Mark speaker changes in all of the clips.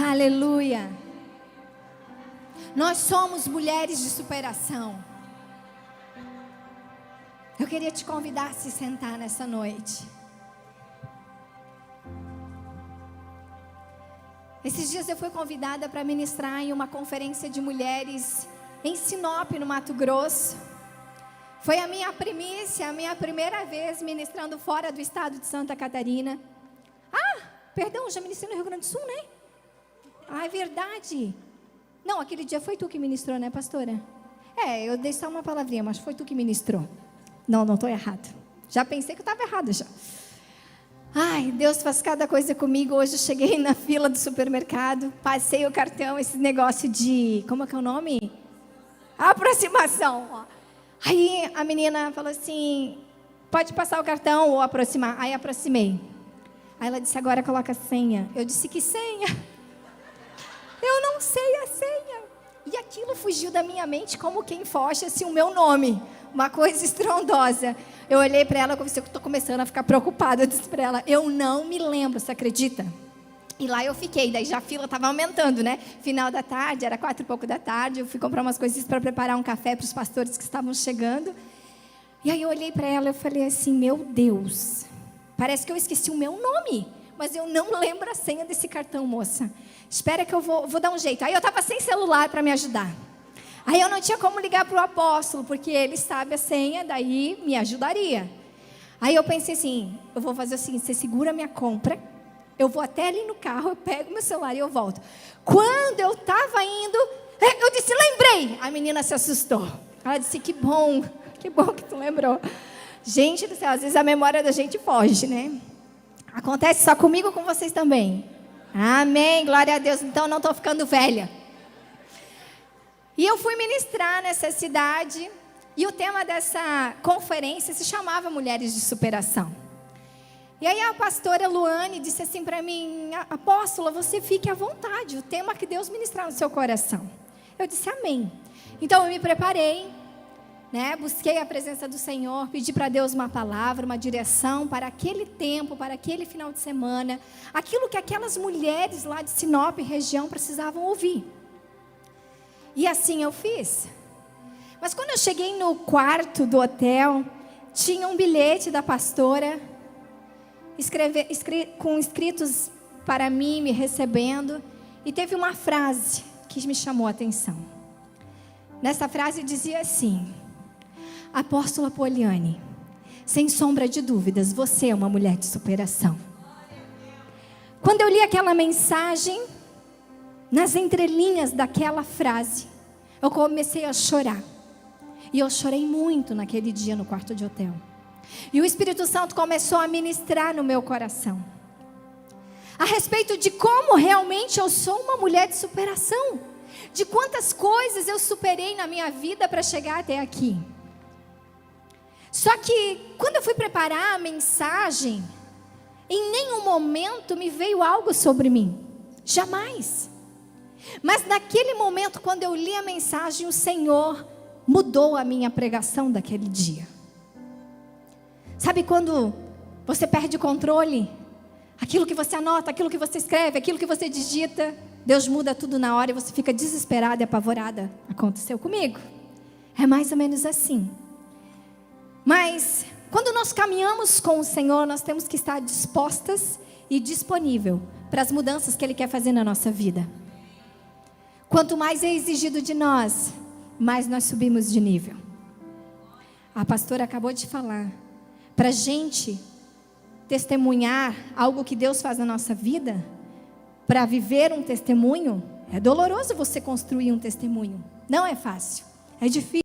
Speaker 1: Aleluia. Nós somos mulheres de superação. Eu queria te convidar a se sentar nessa noite. Esses dias eu fui convidada para ministrar em uma conferência de mulheres em Sinop, no Mato Grosso. Foi a minha primícia, a minha primeira vez ministrando fora do estado de Santa Catarina. Perdão, já ministrei no Rio Grande do Sul, né? É verdade. Não, aquele dia foi tu que ministrou, né, pastora? Eu dei só uma palavrinha, mas foi tu que ministrou. Não estou errado. Já pensei que eu estava errada já. Deus faz cada coisa comigo. Hoje eu cheguei na fila do supermercado, passei o cartão, esse negócio de... Como é que é o nome? Aproximação. Aí a menina falou assim, pode passar o cartão ou aproximar. Aí aproximei. Aí ela disse, agora coloca a senha. Eu disse, que senha? Eu não sei a senha. E aquilo fugiu da minha mente como quem foge assim, o meu nome. Uma coisa estrondosa. Eu olhei para ela, eu estou começando a ficar preocupada. Eu disse para ela, eu não me lembro, você acredita? E lá eu fiquei, daí já a fila estava aumentando, né? Final da tarde, era 4 e pouco da tarde. Eu fui comprar umas coisinhas para preparar um café para os pastores que estavam chegando. E aí eu olhei para ela e falei assim, meu Deus, parece que eu esqueci o meu nome. Mas eu não lembro a senha desse cartão, moça. Espera que eu vou dar um jeito. Aí eu estava sem celular para me ajudar. Aí eu não tinha como ligar para o apóstolo, porque ele sabe a senha, daí me ajudaria. Aí eu pensei assim, eu vou fazer o seguinte, você segura a minha compra, eu vou até ali no carro, eu pego meu celular e eu volto. Quando eu estava indo, eu disse, lembrei. A menina se assustou. Ela disse, que bom que tu lembrou. Gente do céu, às vezes a memória da gente foge, né? Acontece só comigo ou com vocês também? Amém, glória a Deus. Então não estou ficando velha. E eu fui ministrar nessa cidade. E o tema dessa conferência se chamava Mulheres de Superação. E aí a pastora Luane disse assim para mim, apóstola, você fique à vontade. O tema que Deus ministrar no seu coração. Eu disse amém. Então eu me preparei. Busquei a presença do Senhor, pedi para Deus uma palavra, uma direção para aquele tempo, para aquele final de semana, aquilo que aquelas mulheres lá de Sinop, região, precisavam ouvir. E assim eu fiz. Mas quando eu cheguei no quarto do hotel, tinha um bilhete da pastora, com escritos para mim, me recebendo, e teve uma frase que me chamou a atenção. Nessa frase dizia assim, apóstola Poliane, sem sombra de dúvidas, você é uma mulher de superação. Quando eu li aquela mensagem, nas entrelinhas daquela frase, eu comecei a chorar. E eu chorei muito naquele dia no quarto de hotel. E o Espírito Santo começou a ministrar no meu coração a respeito de como realmente eu sou uma mulher de superação. De quantas coisas eu superei na minha vida para chegar até aqui. Só que, quando eu fui preparar a mensagem, em nenhum momento me veio algo sobre mim. Jamais. Mas naquele momento, quando eu li a mensagem, o Senhor mudou a minha pregação daquele dia. Sabe quando você perde o controle? Aquilo que você anota, aquilo que você escreve, aquilo que você digita, Deus muda tudo na hora e você fica desesperada e apavorada. Aconteceu comigo. É mais ou menos assim. Mas, quando nós caminhamos com o Senhor, nós temos que estar dispostas e disponível para as mudanças que Ele quer fazer na nossa vida. Quanto mais é exigido de nós, mais nós subimos de nível. A pastora acabou de falar. Para a gente testemunhar algo que Deus faz na nossa vida, para viver um testemunho, é doloroso você construir um testemunho. Não é fácil, é difícil.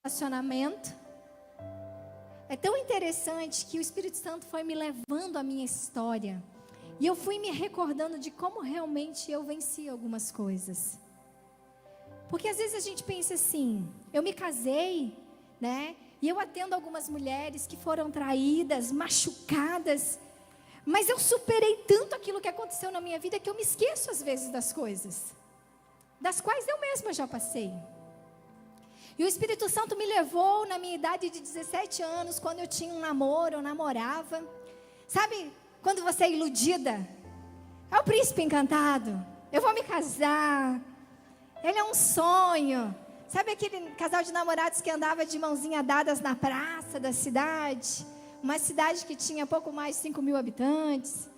Speaker 1: relacionamento. É tão interessante que o Espírito Santo foi me levando a minha história. E eu fui me recordando de como realmente eu venci algumas coisas. Porque às vezes a gente pensa assim, eu me casei, né? E eu atendo algumas mulheres que foram traídas, machucadas. Mas eu superei tanto aquilo que aconteceu na minha vida que eu me esqueço às vezes das coisas. Das quais eu mesma já passei. E o Espírito Santo me levou na minha idade de 17 anos, quando eu tinha um namoro, eu namorava. Sabe, quando você é iludida? É o príncipe encantado. Eu vou me casar. Ele é um sonho. Sabe aquele casal de namorados que andava de mãozinha dadas na praça da cidade? Uma cidade que tinha pouco mais de 5.000 habitantes.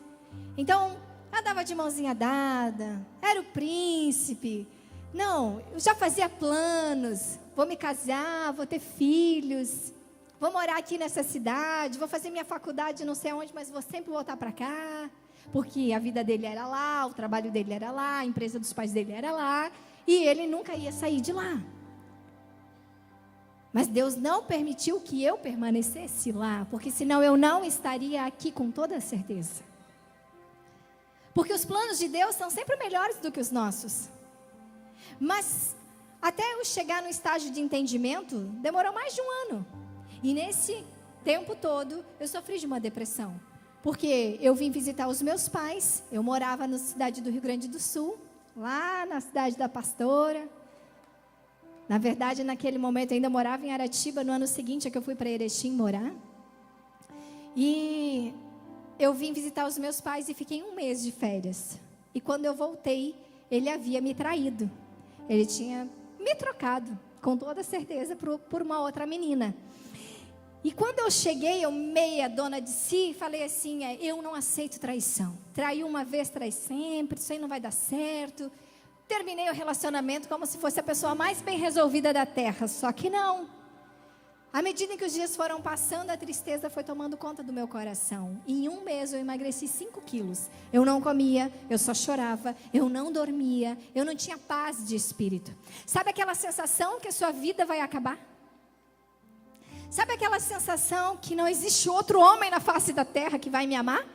Speaker 1: Então, andava de mãozinha dada. Era o príncipe. Não, eu já fazia planos. Vou me casar, vou ter filhos. Vou morar aqui nessa cidade. Vou fazer minha faculdade não sei aonde, mas vou sempre voltar para cá. Porque a vida dele era lá, o trabalho dele era lá, a empresa dos pais dele era lá. E ele nunca ia sair de lá. Mas Deus não permitiu que eu permanecesse lá. Porque senão eu não estaria aqui com toda certeza. Porque os planos de Deus são sempre melhores do que os nossos. Mas até eu chegar no estágio de entendimento, demorou mais de um ano. E nesse tempo todo, eu sofri de uma depressão. Porque eu vim visitar os meus pais, eu morava na cidade do Rio Grande do Sul, lá na cidade da pastora. Na verdade, naquele momento, eu ainda morava em Aratiba, no ano seguinte é que eu fui para Erechim morar. E eu vim visitar os meus pais e fiquei um mês de férias. E quando eu voltei, ele havia me traído. Ele tinha me trocado, com toda certeza, por uma outra menina. E quando eu cheguei, eu meia dona de si, falei assim, eu não aceito traição. Traí uma vez, trai sempre, isso aí não vai dar certo. Terminei o relacionamento como se fosse a pessoa mais bem resolvida da terra, só que não. À medida que os dias foram passando, a tristeza foi tomando conta do meu coração. E em um mês eu emagreci 5 quilos. Eu não comia, eu só chorava, eu não dormia, eu não tinha paz de espírito. Sabe aquela sensação que a sua vida vai acabar? Sabe aquela sensação que não existe outro homem na face da terra que vai me amar?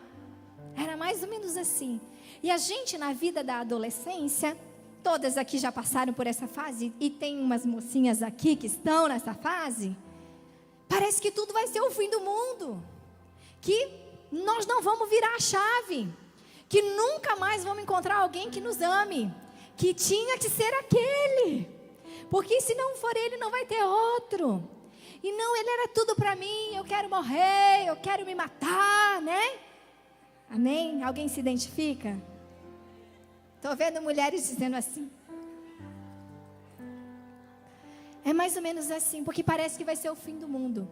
Speaker 1: Era mais ou menos assim. E a gente na vida da adolescência, todas aqui já passaram por essa fase, e tem umas mocinhas aqui que estão nessa fase. Parece que tudo vai ser o fim do mundo. Que nós não vamos virar a chave. Que nunca mais vamos encontrar alguém que nos ame. Que tinha que ser aquele. Porque se não for ele, não vai ter outro. E não, ele era tudo para mim. Eu quero morrer, eu quero me matar, né? Amém? Alguém se identifica? Estou vendo mulheres dizendo assim. É mais ou menos assim, porque parece que vai ser o fim do mundo.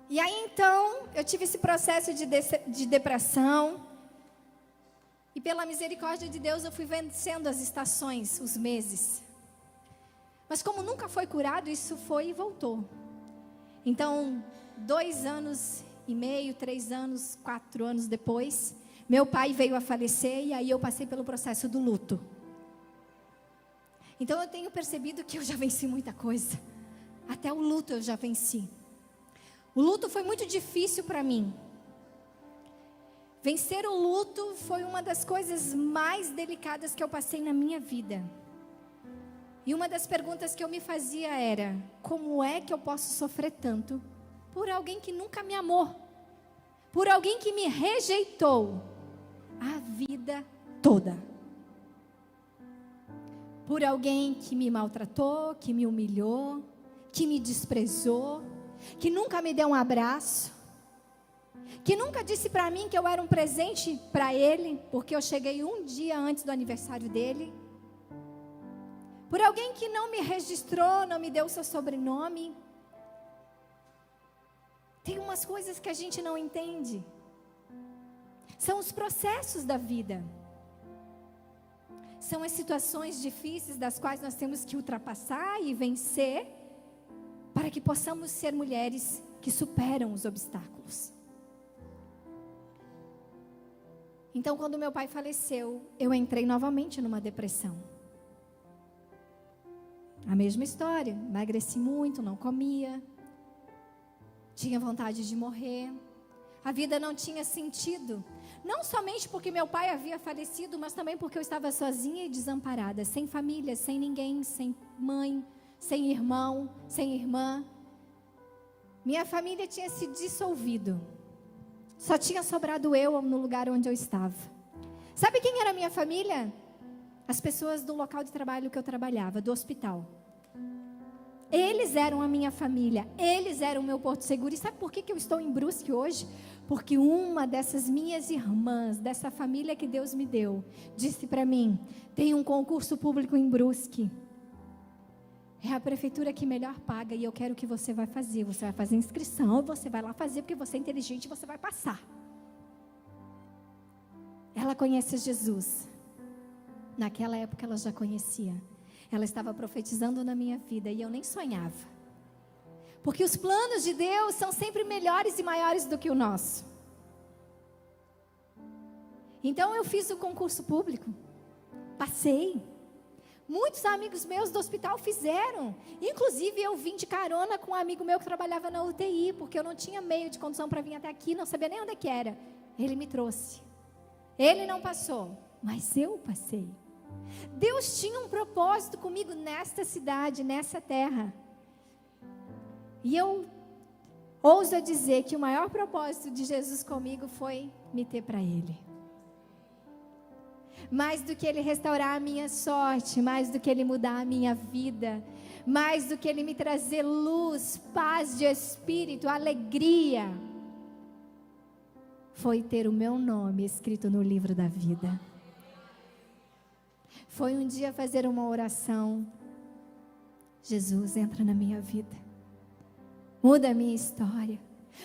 Speaker 1: E aí então, eu tive esse processo de depressão. E pela misericórdia de Deus, eu fui vencendo as estações, os meses. Mas como nunca foi curado, isso foi e voltou. Então, 2 anos e meio, 3 anos, 4 anos depois, meu pai veio a falecer e aí eu passei pelo processo do luto. Então eu tenho percebido que eu já venci muita coisa. Até o luto eu já venci. O luto foi muito difícil para mim. Vencer o luto foi uma das coisas mais delicadas que eu passei na minha vida. E uma das perguntas que eu me fazia era: como é que eu posso sofrer tanto por alguém que nunca me amou? Por alguém que me rejeitou a vida toda? Por alguém que me maltratou, que me humilhou, que me desprezou, que nunca me deu um abraço, que nunca disse para mim que eu era um presente para ele, porque eu cheguei um dia antes do aniversário dele. Por alguém que não me registrou, não me deu o seu sobrenome. Tem umas coisas que a gente não entende. São os processos da vida. São as situações difíceis das quais nós temos que ultrapassar e vencer, para que possamos ser mulheres que superam os obstáculos. Então, quando meu pai faleceu, eu entrei novamente numa depressão. A mesma história, emagreci muito, não comia, tinha vontade de morrer, a vida não tinha sentido, não somente porque meu pai havia falecido, mas também porque eu estava sozinha e desamparada, sem família, sem ninguém, sem mãe, sem irmão, sem irmã. Minha família tinha se dissolvido, só tinha sobrado eu no lugar onde eu estava. Sabe quem era a minha família? As pessoas do local de trabalho que eu trabalhava, do hospital. Eles eram a minha família, eles eram o meu porto seguro. E sabe por que eu estou em Brusque hoje? Porque uma dessas minhas irmãs, dessa família que Deus me deu, disse para mim: tem um concurso público em Brusque. É a prefeitura que melhor paga e eu quero que você vai fazer. Você vai fazer inscrição, você vai lá fazer porque você é inteligente e você vai passar. Ela conhece Jesus. Naquela época ela já conhecia. Ela estava profetizando na minha vida e eu nem sonhava. Porque os planos de Deus são sempre melhores e maiores do que o nosso. Então eu fiz o concurso público. Passei. Muitos amigos meus do hospital fizeram. Inclusive eu vim de carona com um amigo meu que trabalhava na UTI. Porque eu não tinha meio de condução para vir até aqui. Não sabia nem onde é que era. Ele me trouxe. Ele não passou, mas eu passei. Deus tinha um propósito comigo nesta cidade, nessa terra. E eu ouso dizer que o maior propósito de Jesus comigo foi me ter para Ele. Mais do que Ele restaurar a minha sorte, mais do que Ele mudar a minha vida, mais do que Ele me trazer luz, paz de espírito, alegria, foi ter o meu nome escrito no livro da vida. Foi um dia fazer uma oração: Jesus, entra na minha vida, muda a minha história,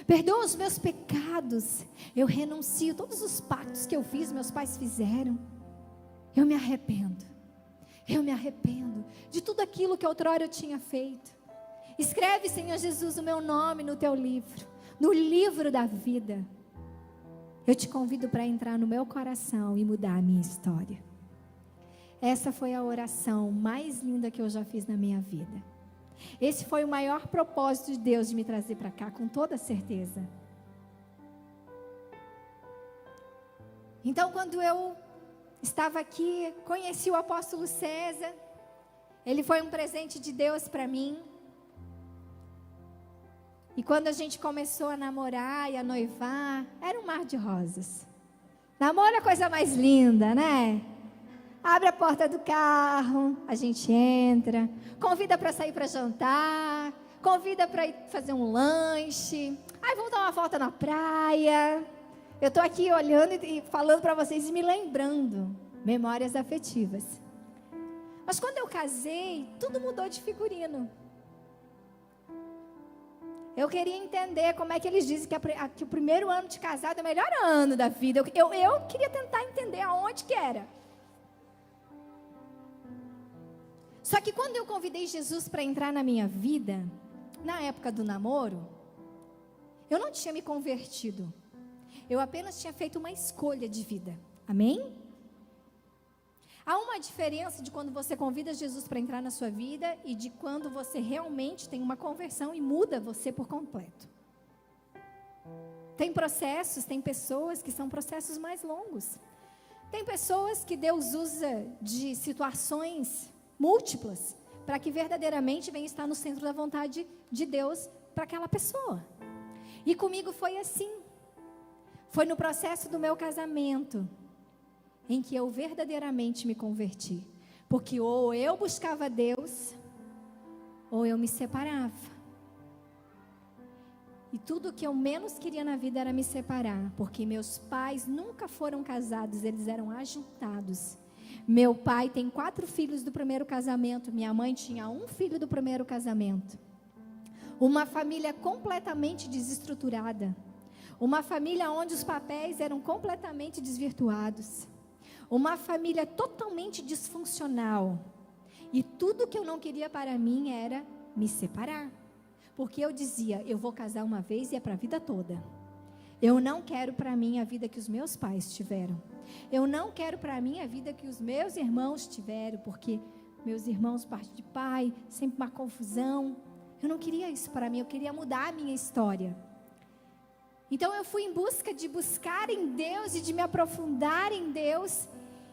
Speaker 1: perdoa os meus pecados, eu renuncio todos os pactos que eu fiz, meus pais fizeram, eu me arrependo de tudo aquilo que outrora eu tinha feito. Escreve, Senhor Jesus, o meu nome no teu livro, no livro da vida. Eu te convido para entrar no meu coração e mudar a minha história. Essa foi a oração mais linda que eu já fiz na minha vida. Esse foi o maior propósito de Deus de me trazer para cá, com toda certeza. Então, quando eu estava aqui, conheci o apóstolo César. Ele foi um presente de Deus para mim. E quando a gente começou a namorar e a noivar, era um mar de rosas. Namoro é a coisa mais linda, né? Abre a porta do carro, a gente entra, convida para sair para jantar, convida para ir fazer um lanche. Ai, vamos dar uma volta na praia. Eu estou aqui olhando e falando para vocês e me lembrando memórias afetivas. Mas quando eu casei, tudo mudou de figurino. Eu queria entender como é que eles dizem que o primeiro ano de casado é o melhor ano da vida. Eu queria tentar entender aonde que era. Só que quando eu convidei Jesus para entrar na minha vida, na época do namoro, eu não tinha me convertido. Eu apenas tinha feito uma escolha de vida. Amém? Há uma diferença de quando você convida Jesus para entrar na sua vida e de quando você realmente tem uma conversão e muda você por completo. Tem processos, tem pessoas que são processos mais longos. Tem pessoas que Deus usa de situações múltiplas para que verdadeiramente venha estar no centro da vontade de Deus para aquela pessoa. E comigo foi assim. Foi no processo do meu casamento em que eu verdadeiramente me converti. Porque ou eu buscava Deus, ou eu me separava. E tudo que eu menos queria na vida era me separar. Porque meus pais nunca foram casados, eles eram ajuntados. Meu pai tem 4 filhos do primeiro casamento. Minha mãe tinha 1 filho do primeiro casamento. Uma família completamente desestruturada. Uma família onde os papéis eram completamente desvirtuados. Uma família totalmente disfuncional. E tudo que eu não queria para mim era me separar. Porque eu dizia, eu vou casar uma vez e é para a vida toda. Eu não quero para mim a vida que os meus pais tiveram. Eu não quero para mim a vida que os meus irmãos tiveram. Porque meus irmãos, parte de pai, sempre uma confusão. Eu não queria isso para mim, eu queria mudar a minha história. Então eu fui em busca de buscar em Deus e de me aprofundar em Deus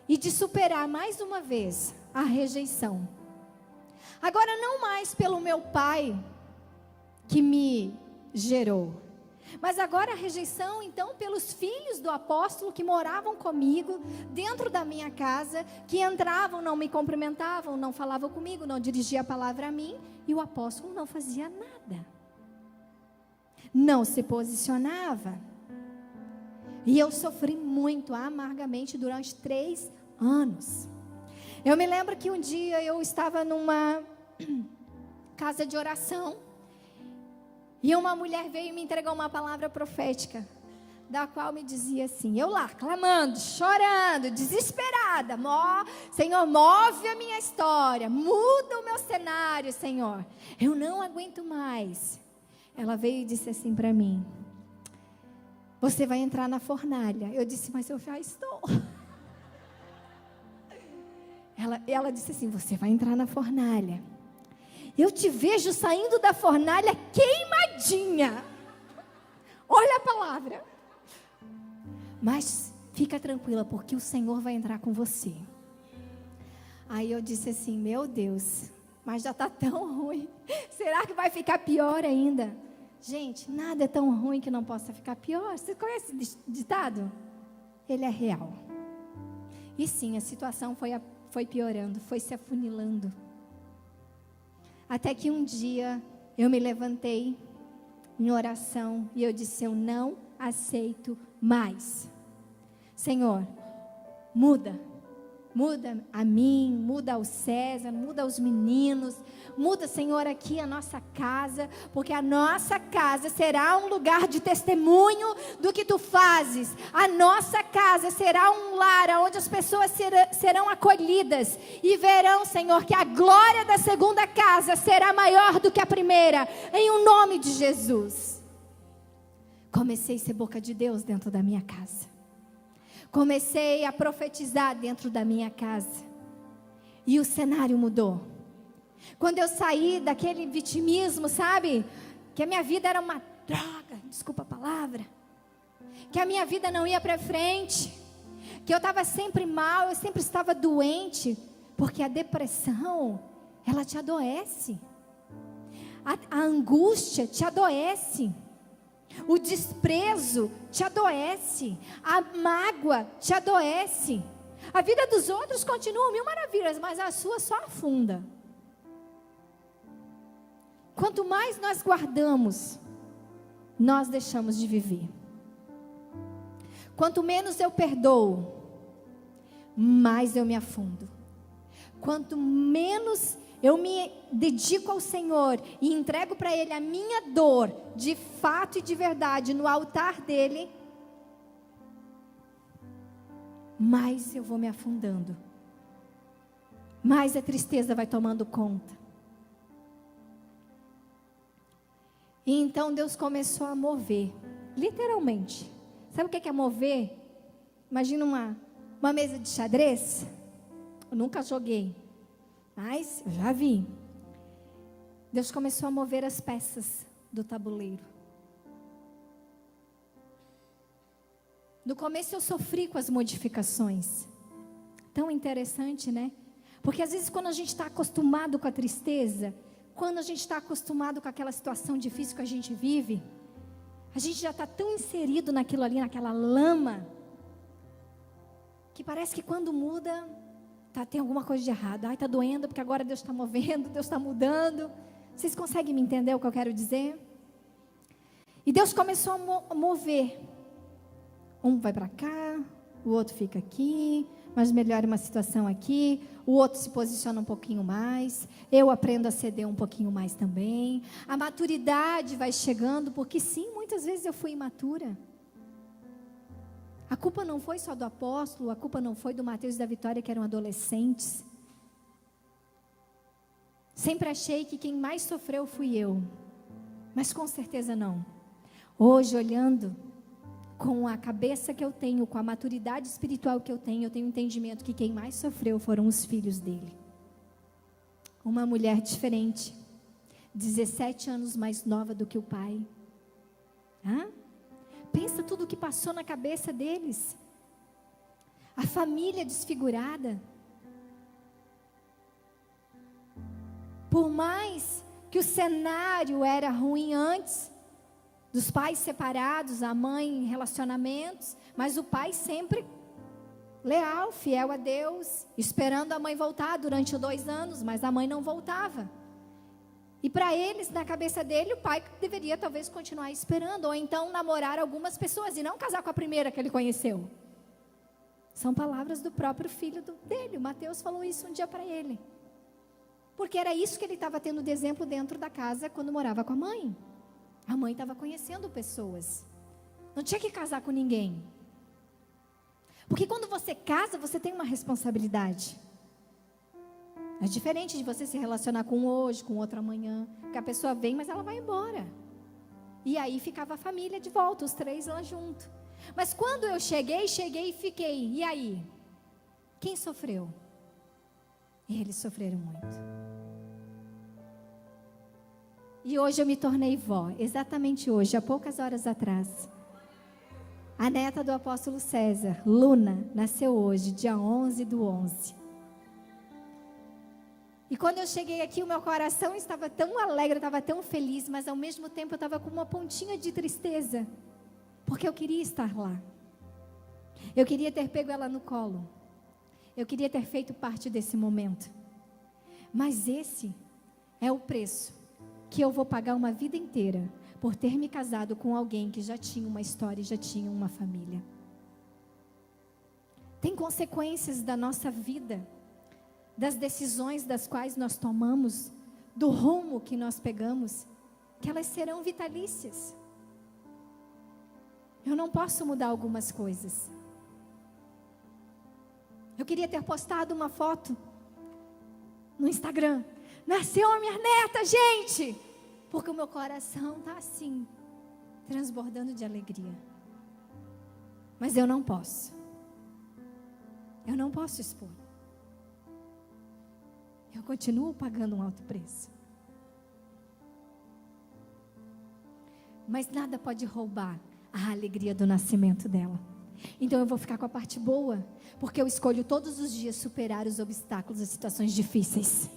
Speaker 1: e de superar mais uma vez a rejeição. Agora não mais pelo meu pai que me gerou, mas agora a rejeição então pelos filhos do apóstolo que moravam comigo dentro da minha casa, que entravam, não me cumprimentavam, não falavam comigo, não dirigiam a palavra a mim, e o apóstolo não fazia nada, não se posicionava. E eu sofri muito amargamente durante 3 anos. Eu me lembro que um dia eu estava numa casa de oração e uma mulher veio e me entregou uma palavra profética, da qual me dizia assim, eu lá, clamando, chorando, desesperada, Senhor, move a minha história, muda o meu cenário, Senhor, eu não aguento mais. Ela veio e disse assim para mim, você vai entrar na fornalha. Eu disse, mas eu já estou. Ela disse assim, você vai entrar na fornalha. Eu te vejo saindo da fornalha queimadinha. Olha a palavra. Mas fica tranquila, porque o Senhor vai entrar com você. Aí eu disse assim, meu Deus, mas já está tão ruim. Será que vai ficar pior ainda? Gente, nada é tão ruim que não possa ficar pior. Você conhece esse ditado? Ele é real. E sim, a situação foi piorando, foi se afunilando. Até que um dia eu me levantei em oração e eu disse, eu não aceito mais. Senhor, muda a mim, muda ao César, muda aos meninos, muda, Senhor, aqui a nossa casa, porque a nossa casa será um lugar de testemunho do que Tu fazes. A nossa casa será um lar onde as pessoas serão acolhidas e verão, Senhor, que a glória da segunda casa será maior do que a primeira, em o nome de Jesus. Comecei a ser boca de Deus dentro da minha casa. Comecei a profetizar dentro da minha casa. E o cenário mudou. Quando eu saí daquele vitimismo, sabe? Que a minha vida era uma droga, desculpa a palavra. Que a minha vida não ia para frente. Que eu estava sempre mal, eu sempre estava doente. Porque a depressão, ela te adoece. A angústia te adoece. O desprezo te adoece, a mágoa te adoece. A vida dos outros continua 1000 maravilhas, mas a sua só afunda. Quanto mais nós guardamos, nós deixamos de viver. Quanto menos eu perdoo, mais eu me afundo. Quanto menos eu me dedico ao Senhor e entrego para Ele a minha dor, de fato e de verdade, no altar dEle, mais eu vou me afundando, mais a tristeza vai tomando conta. E então Deus começou a mover, literalmente. Sabe o que é mover? Imagina uma mesa de xadrez. Eu nunca joguei, mas eu já vi. Deus começou a mover as peças do tabuleiro. No começo eu sofri com as modificações. Tão interessante, né? Porque às vezes quando a gente está acostumado com a tristeza, quando a gente está acostumado com aquela situação difícil que a gente vive, a gente já está tão inserido naquilo ali, naquela lama, que parece que quando muda, tem alguma coisa de errado. Ai, está doendo porque agora Deus está movendo, Deus está mudando. Vocês conseguem me entender o que eu quero dizer? E Deus começou a mover. Um vai para cá, o outro fica aqui, mas melhora uma situação aqui, o outro se posiciona um pouquinho mais, eu aprendo a ceder um pouquinho mais também. A maturidade vai chegando, porque sim, muitas vezes eu fui imatura. A culpa não foi só do apóstolo, a culpa não foi do Mateus e da Vitória, que eram adolescentes. Sempre achei que quem mais sofreu fui eu, mas com certeza não. Hoje, olhando com a cabeça que eu tenho, com a maturidade espiritual que eu tenho entendimento que quem mais sofreu foram os filhos dele. Uma mulher diferente, 17 anos mais nova do que o pai. Pensa tudo o que passou na cabeça deles. A família desfigurada. Por mais que o cenário era ruim antes, dos pais separados, a mãe em relacionamentos, mas o pai sempre leal, fiel a Deus, esperando a mãe voltar durante 2 anos, mas a mãe não voltava. E para eles, na cabeça dele, o pai deveria talvez continuar esperando, ou então namorar algumas pessoas e não casar com a primeira que ele conheceu. São palavras do próprio filho dele. O Mateus falou isso um dia para ele. Porque era isso que ele estava tendo de exemplo dentro da casa quando morava com a mãe. A mãe estava conhecendo pessoas. Não tinha que casar com ninguém. Porque quando você casa, você tem uma responsabilidade. É diferente de você se relacionar com um hoje, com outro amanhã. Porque a pessoa vem, mas ela vai embora. E aí ficava a família de volta, os 3 lá junto. Mas quando eu cheguei e fiquei. E aí? Quem sofreu? Eles sofreram muito. E hoje eu me tornei vó, exatamente hoje, há poucas horas atrás. A neta do apóstolo César, Luna, nasceu hoje, dia 11/11. E quando eu cheguei aqui, o meu coração estava tão alegre, estava tão feliz, mas ao mesmo tempo eu estava com uma pontinha de tristeza, porque eu queria estar lá. Eu queria ter pego ela no colo. Eu queria ter feito parte desse momento. Mas esse é o preço que eu vou pagar uma vida inteira por ter me casado com alguém que já tinha uma história e já tinha uma família. Tem consequências da nossa vida, das decisões das quais nós tomamos, do rumo que nós pegamos, que elas serão vitalícias. Eu não posso mudar algumas coisas. Eu queria ter postado uma foto no Instagram. Nasceu a minha neta, gente! Porque o meu coração está assim, transbordando de alegria. Mas eu não posso. Eu não posso expor. Eu continuo pagando um alto preço. Mas nada pode roubar a alegria do nascimento dela. Então eu vou ficar com a parte boa, porque eu escolho todos os dias superar os obstáculos, as situações difíceis.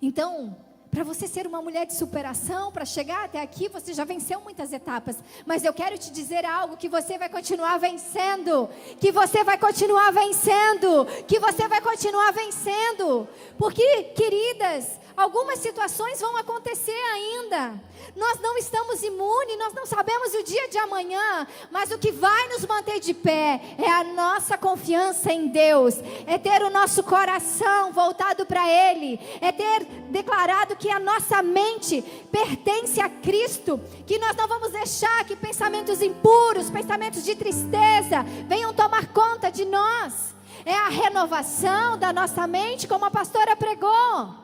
Speaker 1: Então, para você ser uma mulher de superação, para chegar até aqui, você já venceu muitas etapas. Mas eu quero te dizer algo, que você vai continuar vencendo. Que você vai continuar vencendo. Que você vai continuar vencendo. Porque, queridas, algumas situações vão acontecer ainda. Nós não estamos imunes, nós não sabemos o dia de amanhã, mas o que vai nos manter de pé é a nossa confiança em Deus, é ter o nosso coração voltado para Ele, é ter declarado que a nossa mente pertence a Cristo, que nós não vamos deixar que pensamentos impuros, pensamentos de tristeza venham tomar conta de nós. É a renovação da nossa mente, como a pastora pregou.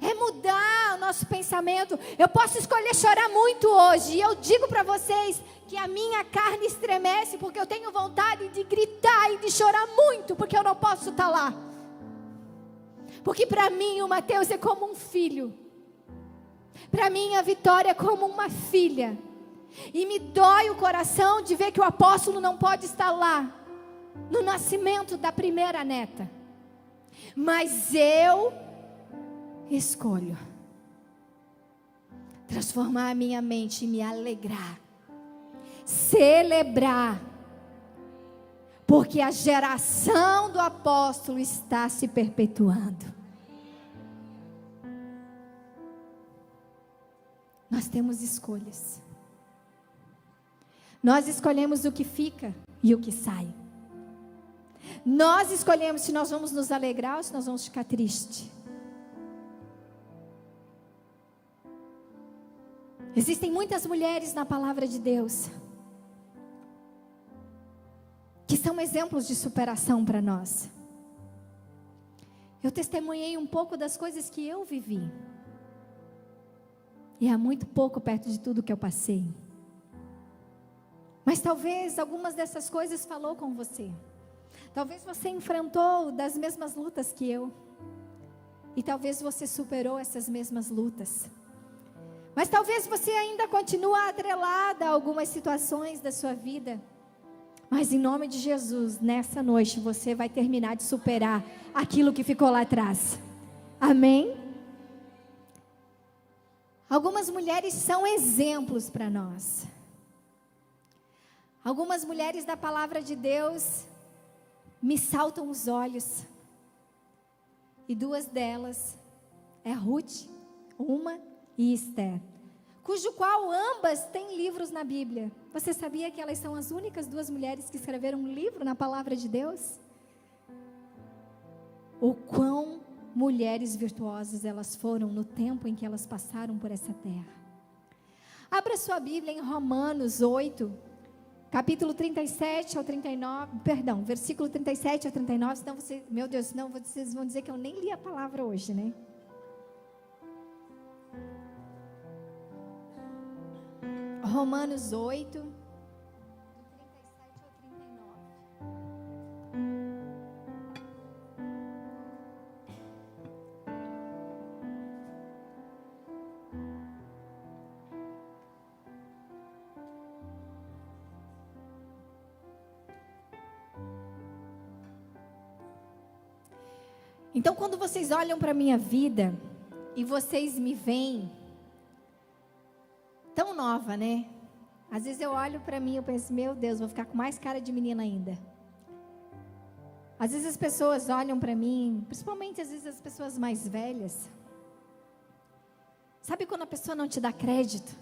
Speaker 1: É mudar o nosso pensamento. Eu posso escolher chorar muito hoje. E eu digo para vocês que a minha carne estremece, porque eu tenho vontade de gritar e de chorar muito, porque eu não posso estar lá. Porque para mim o Mateus é como um filho. Para mim a Vitória é como uma filha. E me dói o coração de ver que o apóstolo não pode estar lá, no nascimento da primeira neta. Mas eu escolho transformar a minha mente e me alegrar, celebrar, porque a geração do apóstolo está se perpetuando. Nós temos escolhas. Nós escolhemos o que fica e o que sai. Nós escolhemos se nós vamos nos alegrar ou se nós vamos ficar tristes. Existem muitas mulheres na palavra de Deus que são exemplos de superação para nós. Eu testemunhei um pouco das coisas que eu vivi. E há muito pouco perto de tudo que eu passei. Mas talvez algumas dessas coisas falou com você. Talvez você enfrentou das mesmas lutas que eu. E talvez você superou essas mesmas lutas. Mas talvez você ainda continue atrelada a algumas situações da sua vida. Mas em nome de Jesus, nessa noite você vai terminar de superar aquilo que ficou lá atrás. Amém? Algumas mulheres são exemplos para nós. Algumas mulheres da palavra de Deus me saltam os olhos. E duas delas é Ruth, uma e Esther, cujo qual ambas têm livros na Bíblia. Você sabia que elas são as únicas duas mulheres que escreveram um livro na palavra de Deus? O quão mulheres virtuosas elas foram no tempo em que elas passaram por essa terra. Abra sua Bíblia em Romanos 8, capítulo 37 ao 39, perdão, versículo 37 ao 39, senão você, meu Deus, senão vocês vão dizer que eu nem li a palavra hoje, né? Romanos 8, do 37 ao 39. Então, quando vocês olham para a minha vida e vocês me veem tão nova, né? Às vezes eu olho para mim e eu penso, meu Deus, vou ficar com mais cara de menina ainda. Às vezes as pessoas olham para mim, principalmente às vezes as pessoas mais velhas. Sabe quando a pessoa não te dá crédito?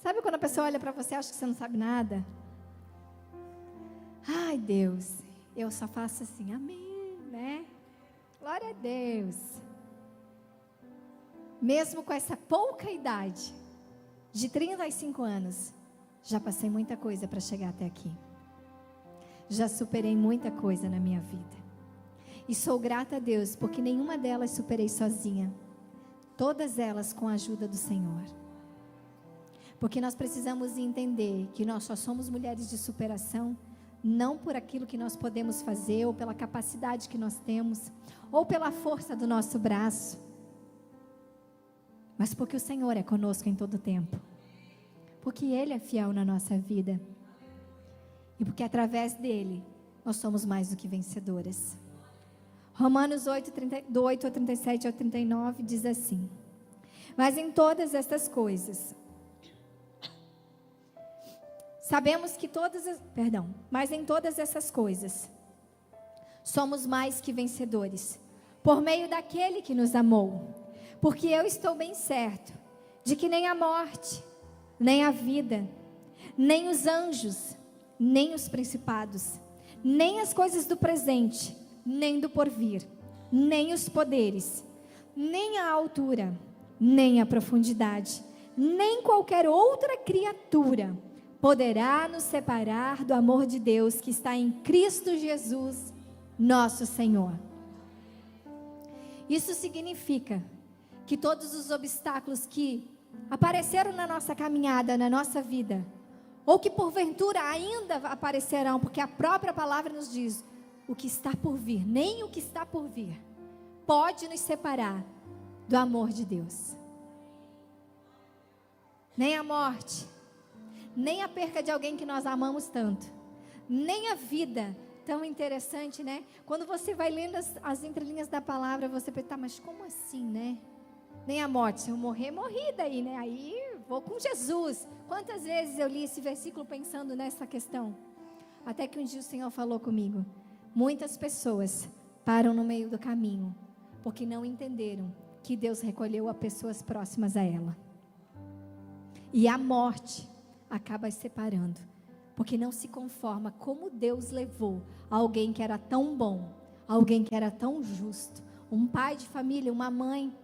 Speaker 1: Sabe quando a pessoa olha para você e acha que você não sabe nada? Ai, Deus, eu só faço assim, amém, né? Glória a Deus. Mesmo com essa pouca idade, de 35 anos, já passei muita coisa para chegar até aqui. Já superei muita coisa na minha vida. E sou grata a Deus, porque nenhuma delas superei sozinha. Todas elas com a ajuda do Senhor. Porque nós precisamos entender que nós só somos mulheres de superação, não por aquilo que nós podemos fazer, ou pela capacidade que nós temos, ou pela força do nosso braço, mas porque o Senhor é conosco em todo tempo, porque Ele é fiel na nossa vida, e porque através dEle, nós somos mais do que vencedoras. Romanos 8, do 8 ao 37 ao 39 diz assim: mas em todas estas coisas, sabemos que mas em todas essas coisas, somos mais que vencedores, por meio daquele que nos amou. Porque eu estou bem certo de que nem a morte, nem a vida, nem os anjos, nem os principados, nem as coisas do presente, nem do porvir, nem os poderes, nem a altura, nem a profundidade, nem qualquer outra criatura poderá nos separar do amor de Deus que está em Cristo Jesus, nosso Senhor. Isso significa que todos os obstáculos que apareceram na nossa caminhada, na nossa vida, ou que porventura ainda aparecerão, porque a própria palavra nos diz, o que está por vir, nem o que está por vir, pode nos separar do amor de Deus. Nem a morte, nem a perca de alguém que nós amamos tanto, nem a vida, tão interessante, né? Quando você vai lendo as entrelinhas da palavra, você pensa, mas como assim, né? Nem a morte, se eu morrer, morri daí, né? Aí vou com Jesus. Quantas vezes eu li esse versículo pensando nessa questão? Até que um dia o Senhor falou comigo. Muitas pessoas param no meio do caminho, porque não entenderam que Deus recolheu a pessoas próximas a ela. E a morte acaba as separando, porque não se conforma como Deus levou alguém que era tão bom, alguém que era tão justo, um pai de família, uma mãe.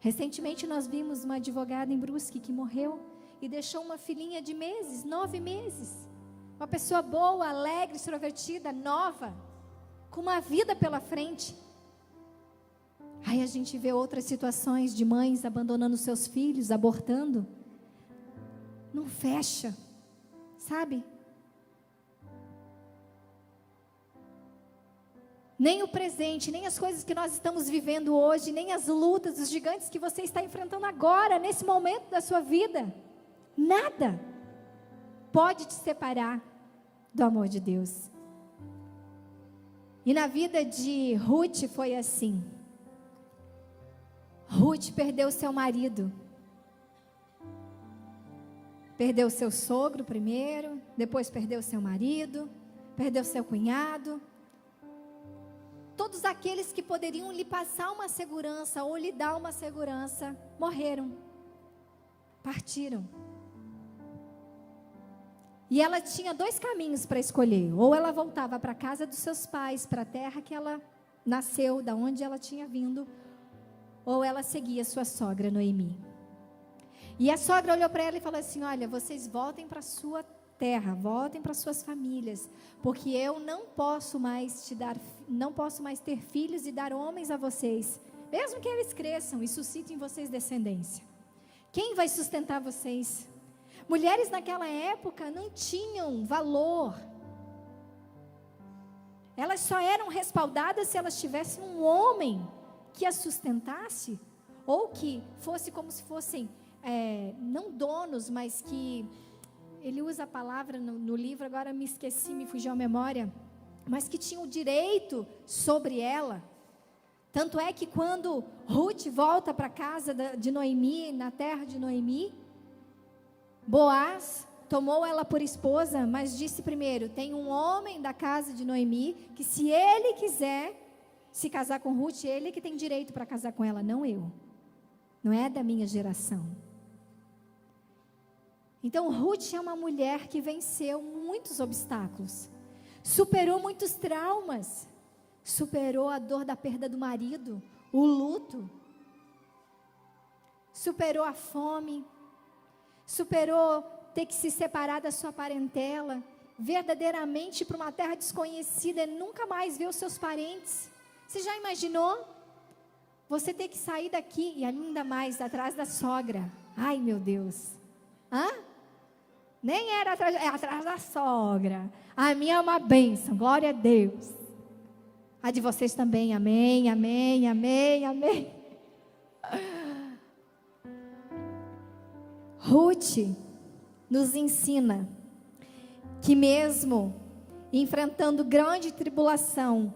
Speaker 1: Recentemente nós vimos uma advogada em Brusque que morreu e deixou uma filhinha de 9 meses. Uma pessoa boa, alegre, extrovertida, nova, com uma vida pela frente. Aí a gente vê outras situações de mães abandonando seus filhos, abortando. Não fecha, sabe? nem o presente, nem as coisas que nós estamos vivendo hoje, nem as lutas, os gigantes que você está enfrentando agora, nesse momento da sua vida. Nada pode te separar do amor de Deus. E na vida de Ruth foi assim. Ruth perdeu seu marido. Perdeu seu sogro primeiro, depois perdeu seu marido, perdeu seu cunhado. Todos aqueles que poderiam lhe passar uma segurança ou lhe dar uma segurança, morreram, partiram. E ela tinha 2 caminhos para escolher: ou ela voltava para a casa dos seus pais, para a terra que ela nasceu, da onde ela tinha vindo, ou ela seguia sua sogra Noemi. E a sogra olhou para ela e falou assim: olha, vocês voltem para a sua terra, voltem para suas famílias, porque eu não posso mais ter filhos e dar homens a vocês, mesmo que eles cresçam e suscitem em vocês descendência. Quem vai sustentar vocês? Mulheres naquela época não tinham valor. Elas só eram respaldadas se elas tivessem um homem que as sustentasse, ou que fosse como se fossem, não donos, mas que, ele usa a palavra no livro, agora me esqueci, me fugiu a memória, mas que tinham o direito sobre ela. Tanto é que quando Ruth volta para a casa de Noemi, na terra de Noemi, Boaz tomou ela por esposa, mas disse primeiro: tem um homem da casa de Noemi, que se ele quiser se casar com Ruth, ele é que tem direito para casar com ela, não eu. Não é da minha geração. Então Ruth é uma mulher que venceu muitos obstáculos, superou muitos traumas, superou a dor da perda do marido, o luto, superou a fome, superou ter que se separar da sua parentela, verdadeiramente para uma terra desconhecida, e nunca mais ver os seus parentes. Você já imaginou? Você ter que sair daqui, e ainda mais atrás da sogra. Ai, meu Deus. Nem era atrás da sogra. A minha é uma bênção, glória a Deus. A de vocês também, amém, amém, amém, amém. Ruth nos ensina que mesmo enfrentando grande tribulação,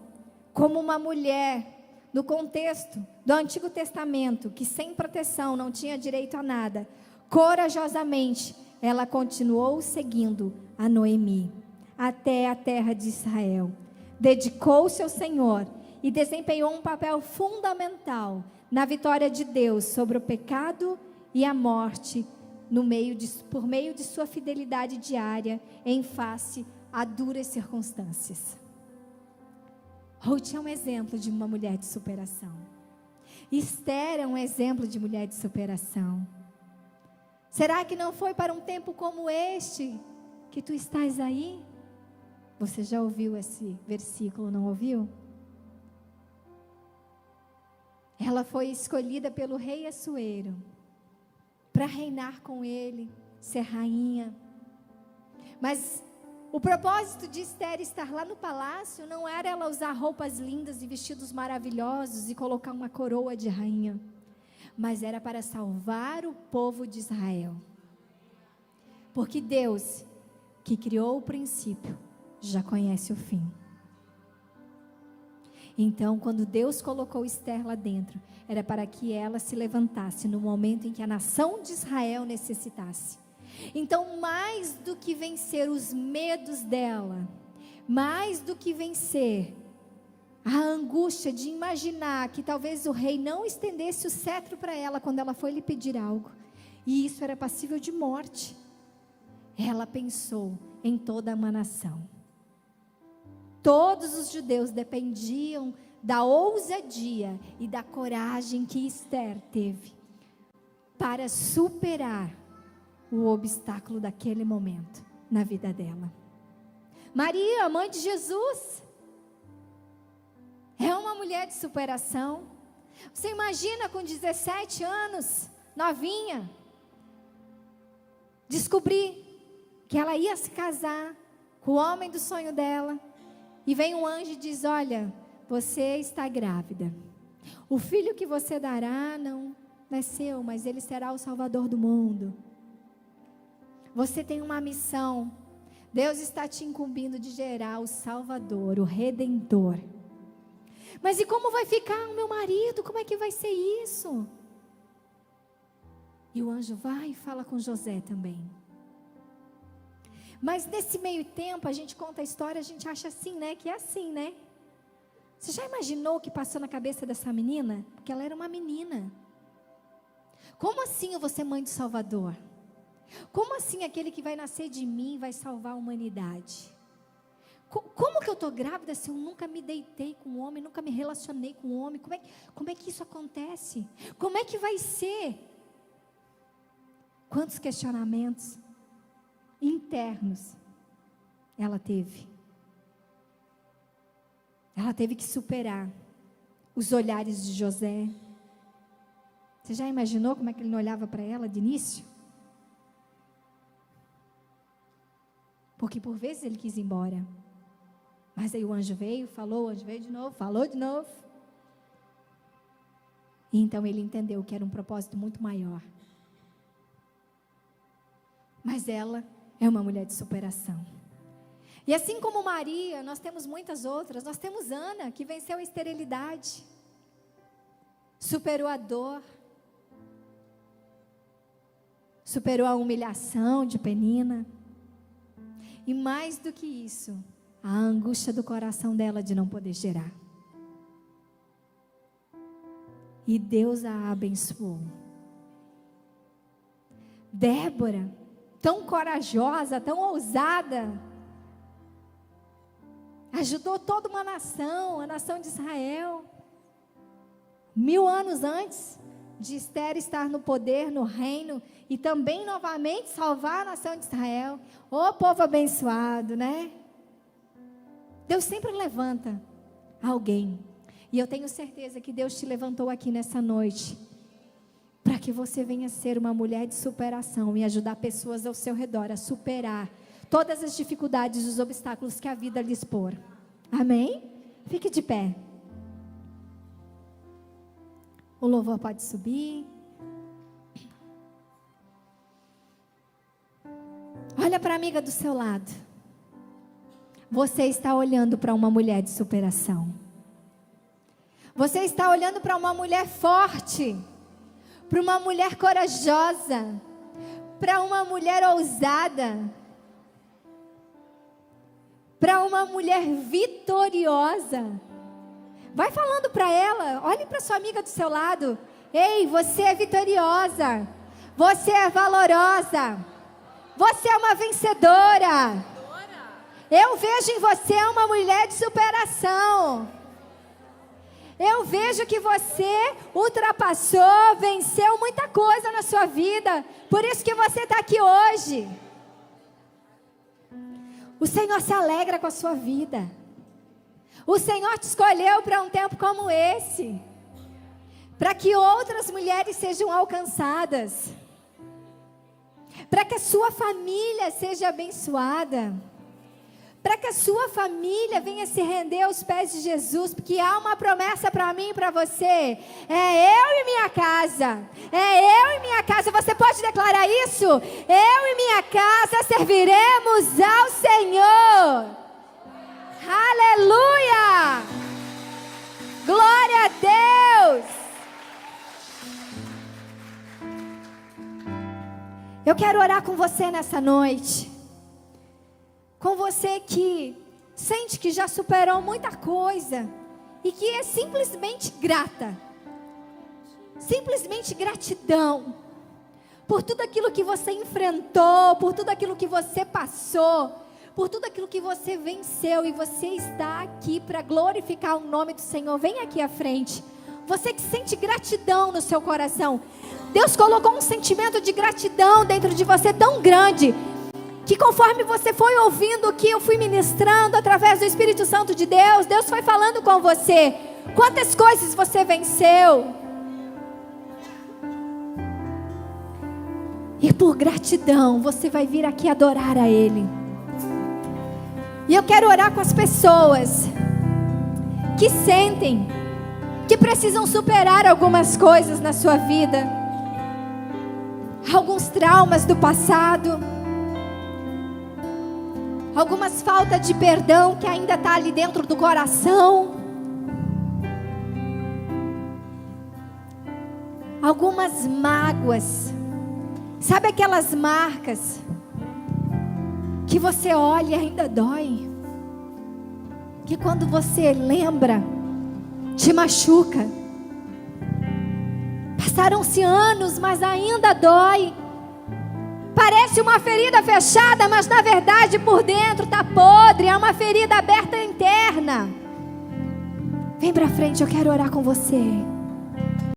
Speaker 1: como uma mulher, no contexto do Antigo Testamento, que sem proteção não tinha direito a nada, corajosamente, ela continuou seguindo a Noemi, até a terra de Israel. Dedicou-se ao Senhor e desempenhou um papel fundamental na vitória de Deus sobre o pecado e a morte, por meio de sua fidelidade diária em face a duras circunstâncias. Ruth é um exemplo de uma mulher de superação. Esther é um exemplo de mulher de superação. Será que não foi para um tempo como este que tu estás aí? Você já ouviu esse versículo, não ouviu? Ela foi escolhida pelo rei Assuero para reinar com ele, ser rainha. Mas o propósito de Esther estar lá no palácio não era ela usar roupas lindas e vestidos maravilhosos e colocar uma coroa de rainha, mas era para salvar o povo de Israel. Porque Deus, que criou o princípio, já conhece o fim. Então, quando Deus colocou Esther lá dentro, era para que ela se levantasse no momento em que a nação de Israel necessitasse. Então, mais do que vencer os medos dela, mais do que vencer a angústia de imaginar que talvez o rei não estendesse o cetro para ela quando ela foi lhe pedir algo, e isso era passível de morte, ela pensou em toda uma nação. Todos os judeus dependiam da ousadia e da coragem que Esther teve para superar o obstáculo daquele momento na vida dela. Maria, mãe de Jesus, é uma mulher de superação. Você imagina com 17 anos, novinha, descobrir que ela ia se casar com o homem do sonho dela, e vem um anjo e diz: olha, você está grávida. O filho que você dará não é seu, mas ele será o Salvador do mundo. Você tem uma missão. Deus está te incumbindo de gerar o Salvador, o Redentor. Mas e como vai ficar o meu marido? Como é que vai ser isso? E o anjo vai e fala com José também. Mas nesse meio tempo, a gente conta a história, a gente acha assim, né? Que é assim, né? Você já imaginou o que passou na cabeça dessa menina? Porque ela era uma menina. Como assim eu vou ser mãe do Salvador? Como assim aquele que vai nascer de mim vai salvar a humanidade? Como que eu estou grávida se eu nunca me deitei com um homem, nunca me relacionei com um homem? Como é que isso acontece? Como é que vai ser? Quantos questionamentos internos ela teve? Ela teve que superar os olhares de José. Você já imaginou como é que ele não olhava para ela de início? Porque por vezes ele quis ir embora. Mas aí o anjo veio, falou, o anjo veio de novo, falou de novo. E então ele entendeu que era um propósito muito maior. Mas ela é uma mulher de superação. E assim como Maria, nós temos muitas outras. Nós temos Ana, que venceu a esterilidade. Superou a dor. Superou a humilhação de Penina. E mais do que isso, a angústia do coração dela de não poder gerar. E Deus a abençoou. Débora, tão corajosa, tão ousada, ajudou toda uma nação, a nação de Israel. 1000 anos antes de Esther estar no poder, no reino, e também novamente salvar a nação de Israel. Ô povo abençoado, né? Deus sempre levanta alguém. E eu tenho certeza que Deus te levantou aqui nessa noite para que você venha ser uma mulher de superação e ajudar pessoas ao seu redor a superar todas as dificuldades e os obstáculos que a vida lhes pôr. Amém? Fique de pé. O louvor pode subir. Olha para a amiga do seu lado. Você está olhando para uma mulher de superação. Você está olhando para uma mulher forte, para uma mulher corajosa, para uma mulher ousada, para uma mulher vitoriosa. Vai falando para ela, olhe para sua amiga do seu lado. Ei, você é vitoriosa, você é valorosa, você é uma vencedora. Eu vejo em você uma mulher de superação. Eu vejo que você ultrapassou, venceu muita coisa na sua vida. Por isso que você está aqui hoje. O Senhor se alegra com a sua vida. O Senhor te escolheu para um tempo como esse, para que outras mulheres sejam alcançadas, para que a sua família seja abençoada, para que a sua família venha se render aos pés de Jesus, porque há uma promessa para mim e para você. É eu e minha casa, é eu e minha casa. Você pode declarar isso? Eu e minha casa serviremos ao Senhor. Aleluia! Glória a Deus! Eu quero orar com você nessa noite. Com você que sente que já superou muita coisa e que é simplesmente grata. Simplesmente gratidão por tudo aquilo que você enfrentou, por tudo aquilo que você passou, por tudo aquilo que você venceu, e você está aqui para glorificar o nome do Senhor. Vem aqui à frente. Você que sente gratidão no seu coração. Deus colocou um sentimento de gratidão dentro de você tão grande, que conforme você foi ouvindo o que eu fui ministrando através do Espírito Santo de Deus, Deus foi falando com você. Quantas coisas você venceu. E por gratidão você vai vir aqui adorar a Ele. E eu quero orar com as pessoas que sentem que precisam superar algumas coisas na sua vida, alguns traumas do passado, algumas faltas de perdão que ainda está ali dentro do coração, algumas mágoas, sabe aquelas marcas que você olha e ainda dói, que quando você lembra, te machuca. Passaram-se anos, mas ainda dói. Parece uma ferida fechada, mas na verdade por dentro está podre. É uma ferida aberta interna. Vem para frente, eu quero orar com você.